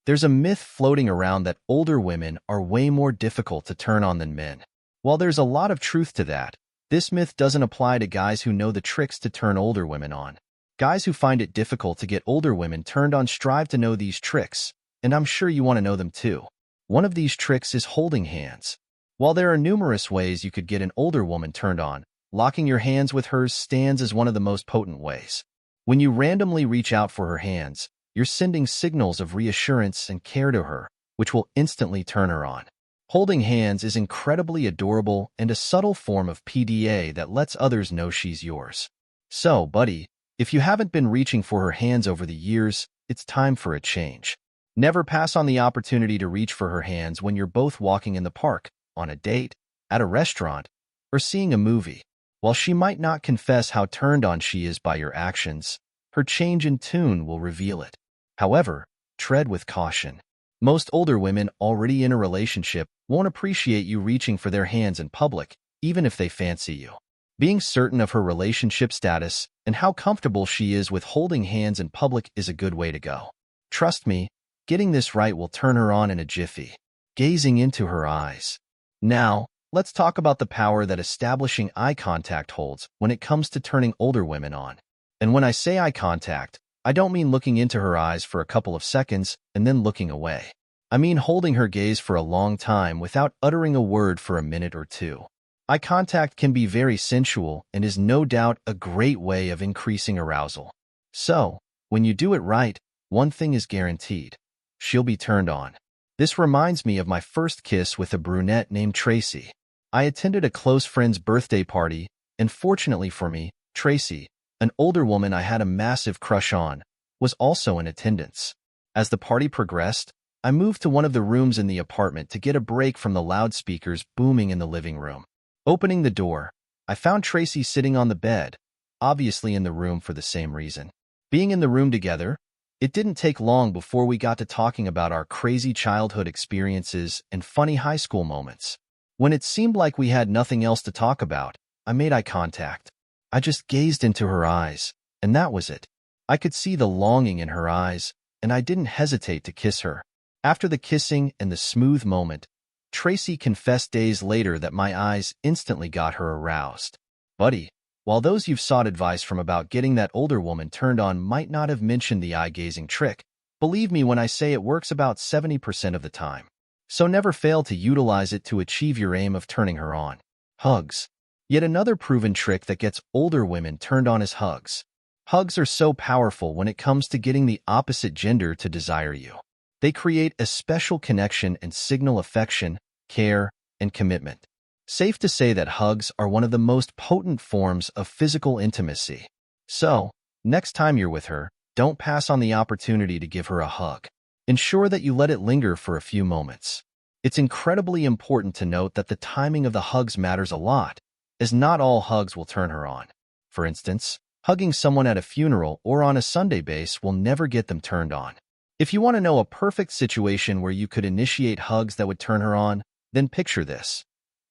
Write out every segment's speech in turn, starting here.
There's a myth floating around that older women are way more difficult to turn on than men. While there's a lot of truth to that, this myth doesn't apply to guys who know the tricks to turn older women on. Guys who find it difficult to get older women turned on strive to know these tricks, and I'm sure you want to know them too. One of these tricks is holding hands. While there are numerous ways you could get an older woman turned on, locking your hands with hers stands as one of the most potent ways. When you randomly reach out for her hands, you're sending signals of reassurance and care to her, which will instantly turn her on. Holding hands is incredibly adorable and a subtle form of PDA that lets others know she's yours. So, buddy, if you haven't been reaching for her hands over the years, it's time for a change. Never pass on the opportunity to reach for her hands when you're both walking in the park, on a date, at a restaurant, or seeing a movie. While she might not confess how turned on she is by your actions, her change in tune will reveal it. However, tread with caution. Most older women already in a relationship won't appreciate you reaching for their hands in public, even if they fancy you. Being certain of her relationship status and how comfortable she is with holding hands in public is a good way to go. Trust me, getting this right will turn her on in a jiffy. Gazing into her eyes. Now, let's talk about the power that establishing eye contact holds when it comes to turning older women on. And when I say eye contact, I don't mean looking into her eyes for a couple of seconds and then looking away. I mean holding her gaze for a long time without uttering a word for a minute or two. Eye contact can be very sensual and is no doubt a great way of increasing arousal. So, when you do it right, one thing is guaranteed. She'll be turned on. This reminds me of my first kiss with a brunette named Tracy. I attended a close friend's birthday party, and fortunately for me, Tracy, an older woman I had a massive crush on, was also in attendance. As the party progressed, I moved to one of the rooms in the apartment to get a break from the loudspeakers booming in the living room. Opening the door, I found Tracy sitting on the bed, obviously in the room for the same reason. Being in the room together, it didn't take long before we got to talking about our crazy childhood experiences and funny high school moments. When it seemed like we had nothing else to talk about, I made eye contact. I just gazed into her eyes, and that was it. I could see the longing in her eyes, and I didn't hesitate to kiss her. After the kissing and the smooth moment, Tracy confessed days later that my eyes instantly got her aroused. Buddy, while those you've sought advice from about getting that older woman turned on might not have mentioned the eye-gazing trick, believe me when I say it works about 70% of the time. So never fail to utilize it to achieve your aim of turning her on. Hugs. Yet another proven trick that gets older women turned on is hugs. Hugs are so powerful when it comes to getting the opposite gender to desire you. They create a special connection and signal affection, care, and commitment. Safe to say that hugs are one of the most potent forms of physical intimacy. So, next time you're with her, don't pass on the opportunity to give her a hug. Ensure that you let it linger for a few moments. It's incredibly important to note that the timing of the hugs matters a lot, as not all hugs will turn her on. For instance, hugging someone at a funeral or on a Sunday base will never get them turned on. If you want to know a perfect situation where you could initiate hugs that would turn her on, then picture this.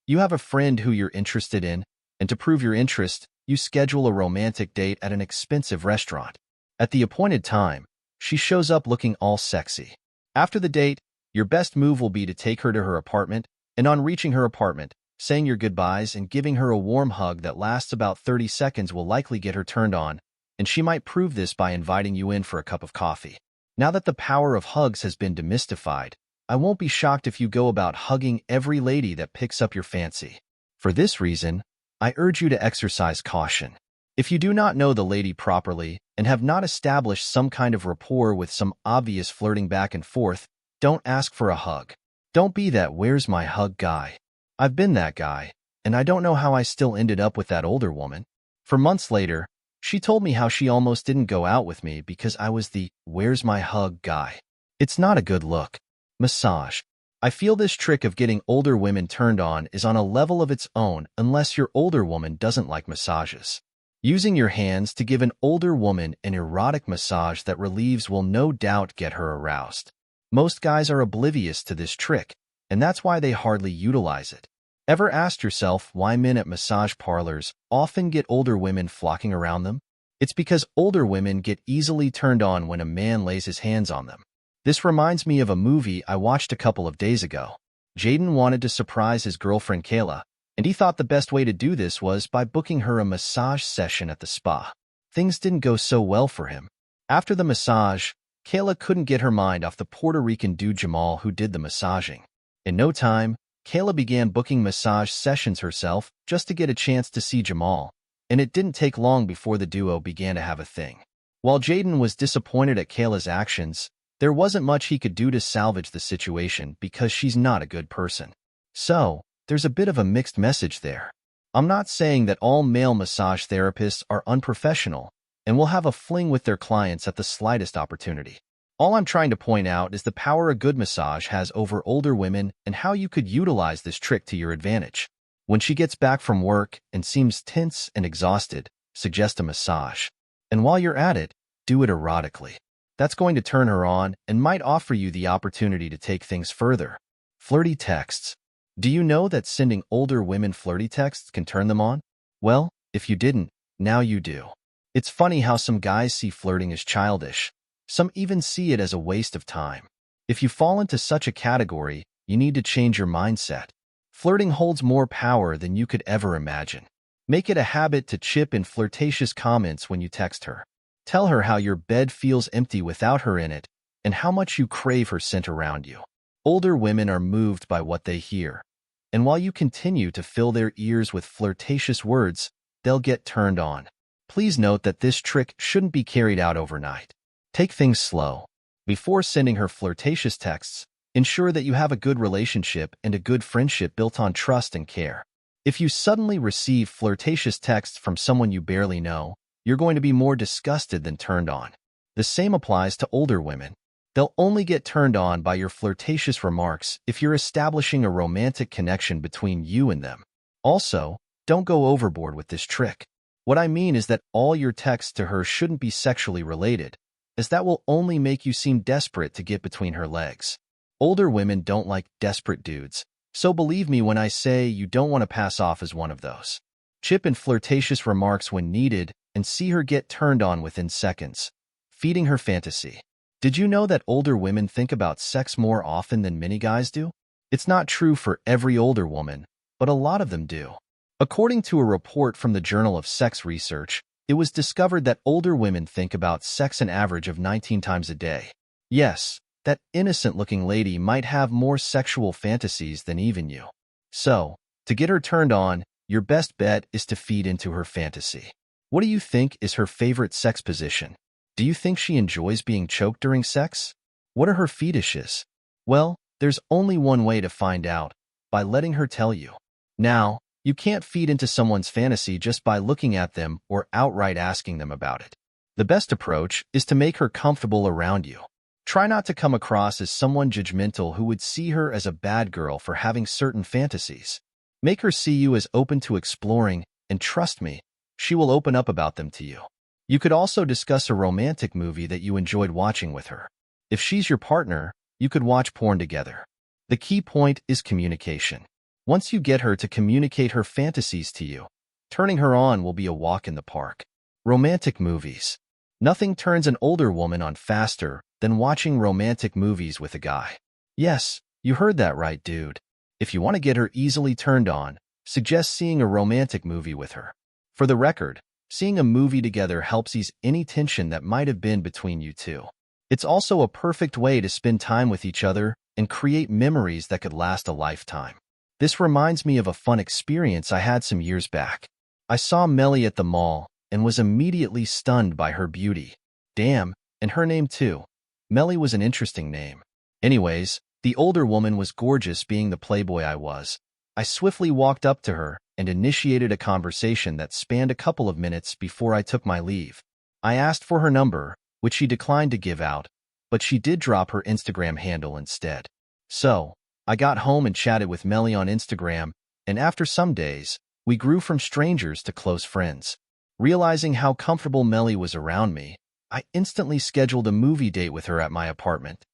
You have a friend who you're interested in, and to prove your interest, you schedule a romantic date at an expensive restaurant. At the appointed time, she shows up looking all sexy. After the date, your best move will be to take her to her apartment, and on reaching her apartment, saying your goodbyes and giving her a warm hug that lasts about 30 seconds will likely get her turned on, and she might prove this by inviting you in for a cup of coffee. Now that the power of hugs has been demystified, I won't be shocked if you go about hugging every lady that picks up your fancy. For this reason, I urge you to exercise caution. If you do not know the lady properly and have not established some kind of rapport with some obvious flirting back and forth, don't ask for a hug. Don't be that "where's my hug" guy. I've been that guy, and I don't know how I still ended up with that older woman. For months later, she told me how she almost didn't go out with me because I was the "where's my hug" guy. It's not a good look. Massage. I feel this trick of getting older women turned on is on a level of its own unless your older woman doesn't like massages. Using your hands to give an older woman an erotic massage that relieves will no doubt get her aroused. Most guys are oblivious to this trick, and that's why they hardly utilize it. Ever asked yourself why men at massage parlors often get older women flocking around them? It's because older women get easily turned on when a man lays his hands on them. This reminds me of a movie I watched a couple of days ago. Jaden wanted to surprise his girlfriend Kayla, and he thought the best way to do this was by booking her a massage session at the spa. Things didn't go so well for him. After the massage, Kayla couldn't get her mind off the Puerto Rican dude Jamal who did the massaging. In no time, Kayla began booking massage sessions herself just to get a chance to see Jamal, and it didn't take long before the duo began to have a thing. While Jaden was disappointed at Kayla's actions, there wasn't much he could do to salvage the situation because she's not a good person. So, there's a bit of a mixed message there. I'm not saying that all male massage therapists are unprofessional and will have a fling with their clients at the slightest opportunity. All I'm trying to point out is the power a good massage has over older women and how you could utilize this trick to your advantage. When she gets back from work and seems tense and exhausted, suggest a massage. And while you're at it, do it erotically. That's going to turn her on and might offer you the opportunity to take things further. Flirty texts. Do you know that sending older women flirty texts can turn them on? Well, if you didn't, now you do. It's funny how some guys see flirting as childish. Some even see it as a waste of time. If you fall into such a category, you need to change your mindset. Flirting holds more power than you could ever imagine. Make it a habit to chip in flirtatious comments when you text her. Tell her how your bed feels empty without her in it and how much you crave her scent around you. Older women are moved by what they hear, and while you continue to fill their ears with flirtatious words, they'll get turned on. Please note that this trick shouldn't be carried out overnight. Take things slow. Before sending her flirtatious texts, ensure that you have a good relationship and a good friendship built on trust and care. If you suddenly receive flirtatious texts from someone you barely know, you're going to be more disgusted than turned on. The same applies to older women. They'll only get turned on by your flirtatious remarks if you're establishing a romantic connection between you and them. Also, don't go overboard with this trick. What I mean is that all your texts to her shouldn't be sexually related, as that will only make you seem desperate to get between her legs. Older women don't like desperate dudes, so believe me when I say you don't want to pass off as one of those. Chip in flirtatious remarks when needed and see her get turned on within seconds. Feeding her fantasy. Did you know that older women think about sex more often than many guys do? It's not true for every older woman, but a lot of them do. According to a report from the Journal of Sex Research, it was discovered that older women think about sex an average of 19 times a day. Yes, that innocent-looking lady might have more sexual fantasies than even you. So, to get her turned on, your best bet is to feed into her fantasy. What do you think is her favorite sex position? Do you think she enjoys being choked during sex? What are her fetishes? Well, there's only one way to find out, by letting her tell you. Now, you can't feed into someone's fantasy just by looking at them or outright asking them about it. The best approach is to make her comfortable around you. Try not to come across as someone judgmental who would see her as a bad girl for having certain fantasies. Make her see you as open to exploring, and trust me, she will open up about them to you. You could also discuss a romantic movie that you enjoyed watching with her. If she's your partner, you could watch porn together. The key point is communication. Once you get her to communicate her fantasies to you, turning her on will be a walk in the park. Romantic movies. Nothing turns an older woman on faster than watching romantic movies with a guy. Yes, you heard that right, dude. If you want to get her easily turned on, suggest seeing a romantic movie with her. For the record, seeing a movie together helps ease any tension that might have been between you two. It's also a perfect way to spend time with each other and create memories that could last a lifetime. This reminds me of a fun experience I had some years back. I saw Melly at the mall and was immediately stunned by her beauty. Damn, and her name too. Melly was an interesting name. Anyways, the older woman was gorgeous being the playboy I was. I swiftly walked up to her and initiated a conversation that spanned a couple of minutes before I took my leave. I asked for her number, which she declined to give out, but she did drop her Instagram handle instead. So, I got home and chatted with Melly on Instagram, and after some days, we grew from strangers to close friends. Realizing how comfortable Melly was around me, I instantly scheduled a movie date with her at my apartment.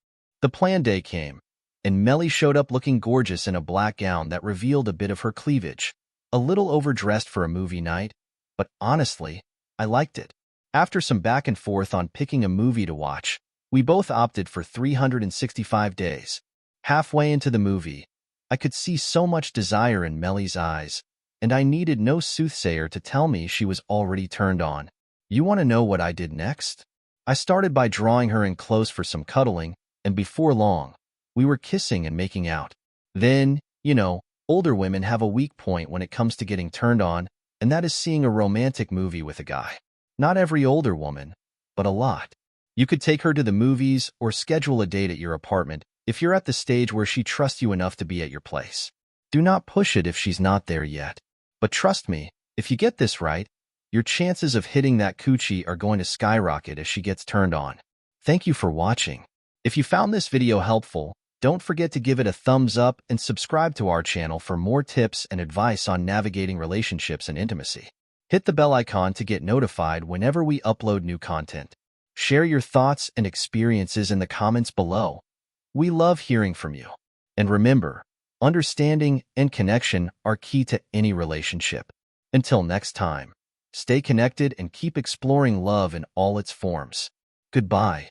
The planned day came, and Melly showed up looking gorgeous in a black gown that revealed a bit of her cleavage. A little overdressed for a movie night, but honestly, I liked it. After some back and forth on picking a movie to watch, We both opted for 365 days. Halfway into the movie, I could see so much desire in Melly's eyes, and I needed no soothsayer to tell me she was already turned on. You want to know what I did next? I started by drawing her in close for some cuddling, and before long, we were kissing and making out. Then, older women have a weak point when it comes to getting turned on, and that is seeing a romantic movie with a guy. Not every older woman, but a lot. You could take her to the movies or schedule a date at your apartment if you're at the stage where she trusts you enough to be at your place. Do not push it if she's not there yet. But trust me, if you get this right, your chances of hitting that coochie are going to skyrocket as she gets turned on. Thank you for watching. If you found this video helpful, don't forget to give it a thumbs up and subscribe to our channel for more tips and advice on navigating relationships and intimacy. Hit the bell icon to get notified whenever we upload new content. Share your thoughts and experiences in the comments below. We love hearing from you. And remember, understanding and connection are key to any relationship. Until next time, stay connected and keep exploring love in all its forms. Goodbye.